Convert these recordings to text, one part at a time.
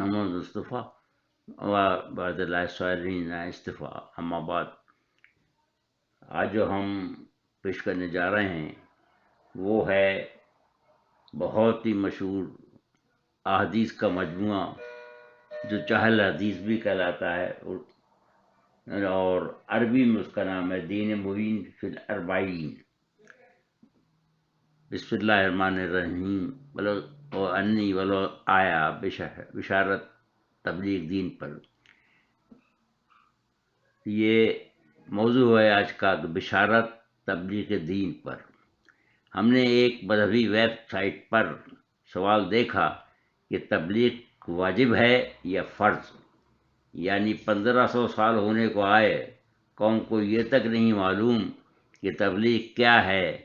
محمد مصطفیٰ و بعد اللہ الصالحین استفاء اما بعد. آج جو ہم پیش کرنے جا رہے ہیں وہ ہے بہت ہی مشہور احادیث کا مجموعہ جو چہل حدیث بھی کہلاتا ہے، اور عربی میں اس کا نام ہے دین مبین فی الاربعین. بسم اللہ الرحمن الرحیم. ولو انی ولو آیا بشارت تبلیغ دین پر. یہ موضوع ہے آج کا، بشارت تبلیغ دین پر. ہم نے ایک مذہبی ویب سائٹ پر سوال دیکھا کہ تبلیغ واجب ہے یا فرض، یعنی 1500 سال ہونے کو آئے قوم کو یہ تک نہیں معلوم کہ تبلیغ کیا ہے.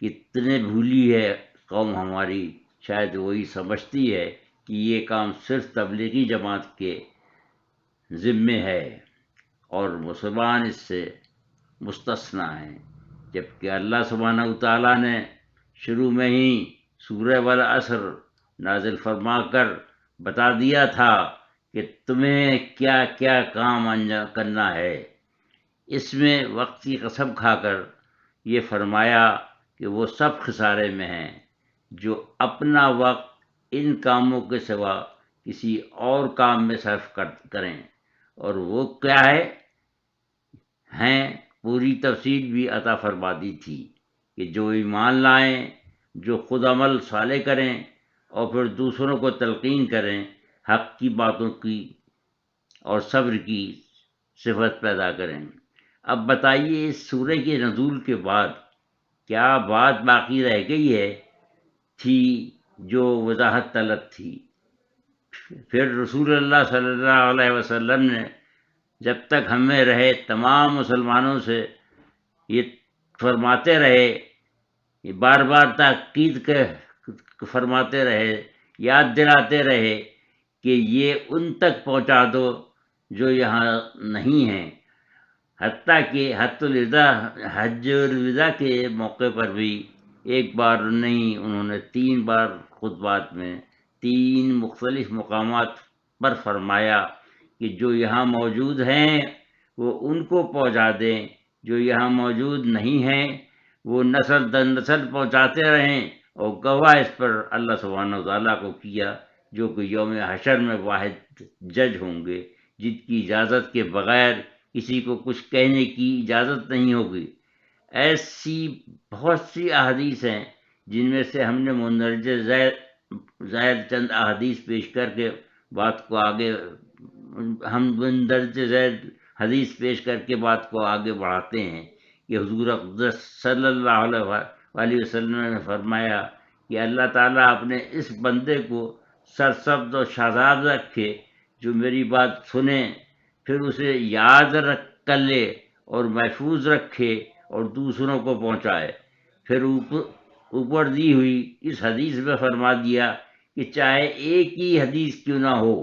کتنے بھولی ہے قوم ہماری، شاید وہی سمجھتی ہے کہ یہ کام صرف تبلیغی جماعت کے ذمے ہے اور مسلمان اس سے مستثنی ہیں، جبکہ اللہ سبحانہ وتعالیٰ نے شروع میں ہی سورہ والعصر نازل فرما کر بتا دیا تھا کہ تمہیں کیا کیا کام انجام کرنا ہے. اس میں وقت کی قسم کھا کر یہ فرمایا کہ وہ سب خسارے میں ہیں جو اپنا وقت ان کاموں کے سوا کسی اور کام میں صرف کریں. اور وہ کیا ہیں پوری تفصیل بھی عطا فرما دی تھی کہ جو ایمان لائیں، جو خود عمل صالح کریں اور پھر دوسروں کو تلقین کریں، حق کی باتوں کی اور صبر کی صفت پیدا کریں. اب بتائیے، اس سورہ کے نزول کے بعد کیا بات باقی رہ گئی ہے تھی جو وضاحت طلب تھی؟ پھر رسول اللہ صلی اللہ علیہ وسلم نے جب تک ہمیں رہے تمام مسلمانوں سے یہ فرماتے رہے، یہ بار بار تاکید فرماتے رہے، یاد دلاتے رہے کہ یہ ان تک پہنچا دو جو یہاں نہیں ہیں. حتیٰ کہ حج الوداع کے موقع پر بھی ایک بار نہیں، انہوں نے 3 بار خطبات میں 3 مختلف مقامات پر فرمایا کہ جو یہاں موجود ہیں وہ ان کو پہنچا دیں، جو یہاں موجود نہیں ہیں وہ نسل در نسل پہنچاتے رہیں، اور گواہ اس پر اللہ سبحانہ وتعالیٰ کو کیا جو کہ یوم حشر میں واحد جج ہوں گے، جن کی اجازت کے بغیر کسی کو کچھ کہنے کی اجازت نہیں ہوگی. ایسی بہت سی احادیث ہیں جن میں سے ہم نے مندرجہ ذیل چند احادیث پیش کر کے بات کو آگے بڑھاتے ہیں کہ حضور اقدس صلی اللہ علیہ وسلم نے فرمایا کہ اللہ تعالیٰ اپنے اس بندے کو سرسبز و شاداب رکھے جو میری بات سنے، پھر اسے یاد کر لے اور محفوظ رکھے اور دوسروں کو پہنچائے. پھر اوپر دی ہوئی اس حدیث میں فرما دیا کہ چاہے ایک ہی حدیث کیوں نہ ہو.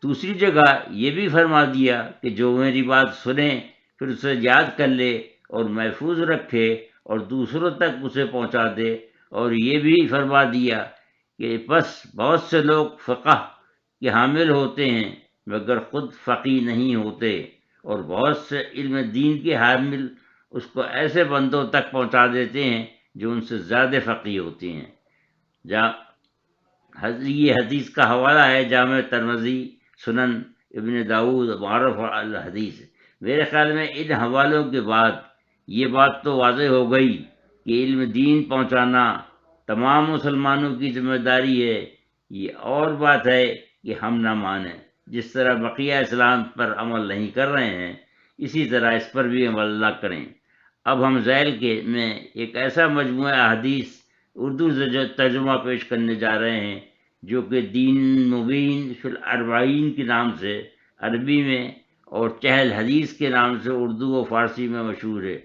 دوسری جگہ یہ بھی فرما دیا کہ جو میری بات سنے پھر اسے یاد کر لے اور محفوظ رکھے اور دوسروں تک اسے پہنچا دے. اور یہ بھی فرما دیا کہ بس بہت سے لوگ فقہ کے حامل ہوتے ہیں مگر خود فقیہ نہیں ہوتے، اور بہت سے علم دین کے حامل اس کو ایسے بندوں تک پہنچا دیتے ہیں جو ان سے زیادہ فقیہ ہوتے ہیں. یہ حدیث کا حوالہ ہے جامع ترمذی، سنن ابن داؤد، معرف الحدیث. میرے خیال میں ان حوالوں کے بعد یہ بات تو واضح ہو گئی کہ علم دین پہنچانا تمام مسلمانوں کی ذمہ داری ہے. یہ اور بات ہے کہ ہم نہ مانیں. جس طرح بقیہ اسلام پر عمل نہیں کر رہے ہیں اسی طرح اس پر بھی عمل نہ کریں. اب ہم ذیل کے میں ایک ایسا مجموعہ احادیث اردو ترجمہ پیش کرنے جا رہے ہیں جو کہ دین مبین فی الاربعین کے نام سے عربی میں اور چہل حدیث کے نام سے اردو و فارسی میں مشہور ہے،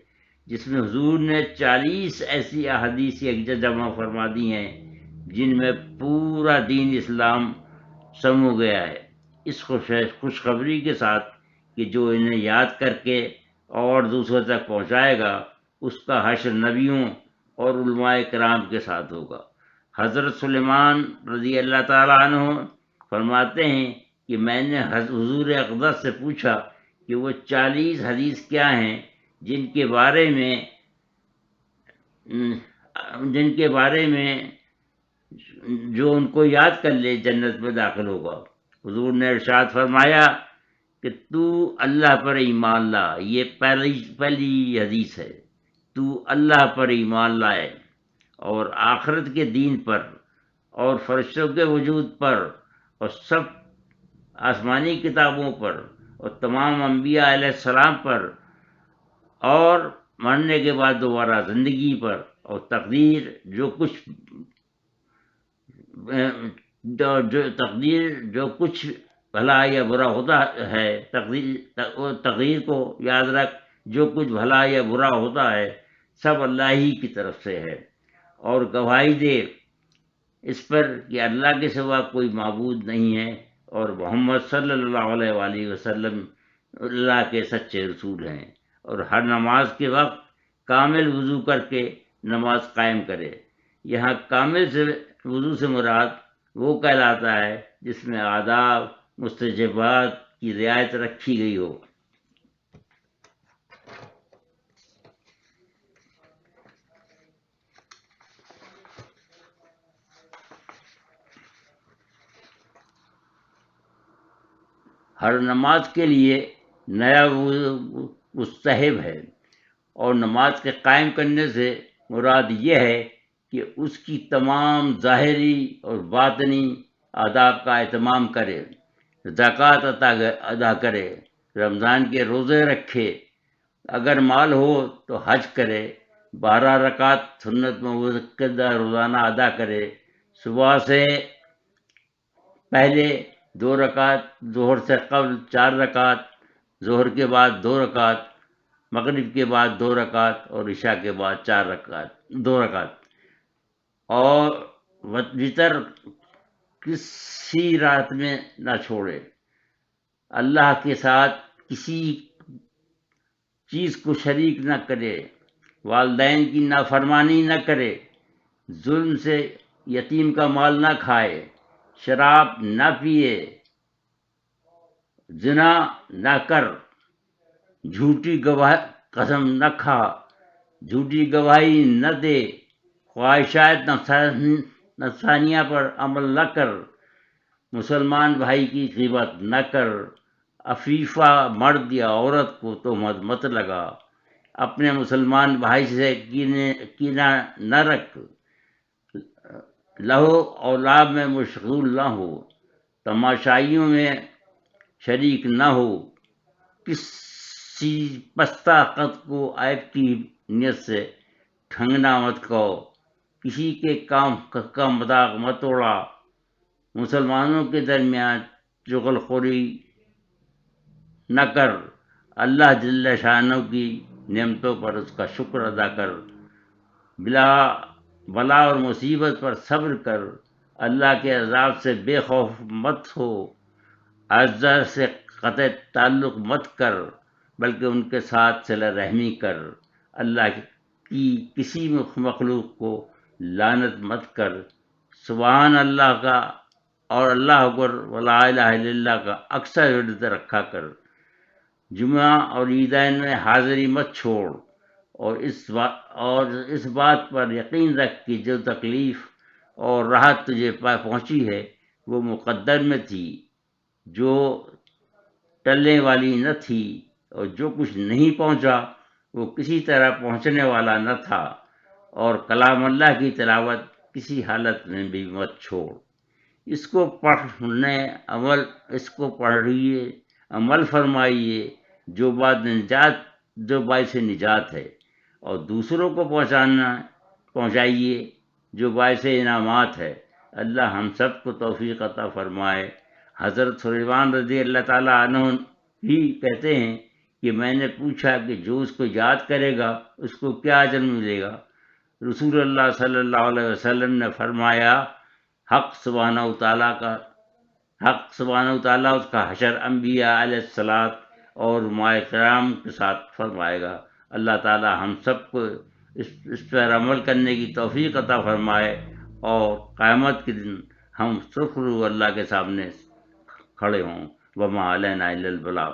جس میں حضور نے 40 ایسی احادیث یکجا جمع فرما دی ہیں جن میں پورا دین اسلام سمو گیا ہے. اس خوشخبری کے ساتھ کہ جو انہیں یاد کر کے اور دوسروں تک پہنچائے گا اس کا حشر نبیوں اور علماء کرام کے ساتھ ہوگا. حضرت سلیمان رضی اللہ تعالیٰ عنہ فرماتے ہیں کہ میں نے حضور اقدس سے پوچھا کہ وہ 40 حدیث کیا ہیں جن کے بارے میں جو ان کو یاد کر لے جنت میں داخل ہوگا۔ حضور نے ارشاد فرمایا کہ تو اللہ پر ایمان لا، یہ پہلی حدیث ہے، تو اللہ پر ایمان لائے اور آخرت کے دین پر اور فرشتوں کے وجود پر اور سب آسمانی کتابوں پر اور تمام انبیاء علیہ السلام پر اور مرنے کے بعد دوبارہ زندگی پر اور تقدیر جو کچھ بھلا یا برا ہوتا ہے، تقدیر کو یاد رکھ، جو کچھ بھلا یا برا ہوتا ہے سب اللہ ہی کی طرف سے ہے، اور گواہی دے اس پر کہ اللہ کے سوا کوئی معبود نہیں ہے اور محمد صلی اللہ علیہ وآلہ وسلم اللہ کے سچے رسول ہیں، اور ہر نماز کے وقت کامل وضو کر کے نماز قائم کرے۔ یہاں کامل سے وضو سے مراد وہ کہلاتا ہے جس میں آداب مستحبات کی رعایت رکھی گئی ہو۔ ہر نماز کے لیے نیا وضو مستحب ہے، اور نماز کے قائم کرنے سے مراد یہ ہے کہ اس کی تمام ظاہری اور باطنی آداب کا اہتمام کرے، زکوٰۃ ادا کرے، رمضان کے روزے رکھے، اگر مال ہو تو حج کرے، 12 رکعت سنت مؤکدہ روزانہ ادا کرے، صبح سے پہلے 2 رکعت، ظہر سے قبل 4 رکعت، ظہر کے بعد 2 رکعت، مغرب کے بعد 2 رکعت اور عشاء کے بعد 2 رکعت، اور وتر کسی رات میں نہ چھوڑے، اللہ کے ساتھ کسی چیز کو شریک نہ کرے، والدین کی نافرمانی نہ کرے، ظلم سے یتیم کا مال نہ کھائے، شراب نہ پیے، زنا نہ کر، جھوٹی قسم نہ کھا، جھوٹی گواہی نہ دے، خواہشات نفسانیہ پر عمل نہ کر، مسلمان بھائی کی غیبت نہ کر، عفیفہ مرد یا عورت کو تہمت مت لگا، اپنے مسلمان بھائی سے کینہ نہ رکھ، لہو اور لعب میں مشغول نہ ہو، تماشائیوں میں شریک نہ ہو، کسی پستہ قد کو عیب کی نیت سے ٹھنگنا مت کہو، کسی کے کام کا مذاق مت اڑا، مسلمانوں کے درمیان چغل خوری نہ کر، اللہ جل شانہ کی نعمتوں پر اس کا شکر ادا کر، بلا اور مصیبت پر صبر کر، اللہ کے عذاب سے بے خوف مت ہو، اعزاء سے قطع تعلق مت کر بلکہ ان کے ساتھ صلہ رحمی کر، اللہ کی کسی مخلوق کو لعنت مت کر، سبحان اللہ کا اور اللہ اکبر ولا الہ الا اللہ کا اکثر ورد رکھا کر، جمعہ اور عیدین میں حاضری مت چھوڑ، اور اس بات پر یقین رکھ کہ جو تکلیف اور راحت تجھے پہنچی ہے وہ مقدر میں تھی، جو ٹلنے والی نہ تھی، اور جو کچھ نہیں پہنچا وہ کسی طرح پہنچنے والا نہ تھا، اور کلام اللہ کی تلاوت کسی حالت میں بھی مت چھوڑ، اس کو پڑھیے، عمل فرمائیے، جو باعث نجات ہے، اور دوسروں کو پہنچائیے جو باعث انعامات ہے۔ اللہ ہم سب کو توفیق عطا فرمائے۔ حضرت سلیمان رضی اللہ تعالیٰ عنہ بھی کہتے ہیں کہ میں نے پوچھا کہ جو اس کو یاد کرے گا اس کو کیا اجر ملے گا؟ رسول اللہ صلی اللہ علیہ وسلم نے فرمایا، حق سبحانہ وتعالیٰ اس کا حشر انبیاء علیہ الصلاۃ اور علماء کرام کے ساتھ فرمائے گا۔ اللہ تعالیٰ ہم سب کو اس پر عمل کرنے کی توفیق عطا فرمائے، اور قیامت کے دن ہم سرخرو اللہ کے سامنے کھڑے ہوں، وما علینا الا البلاغ۔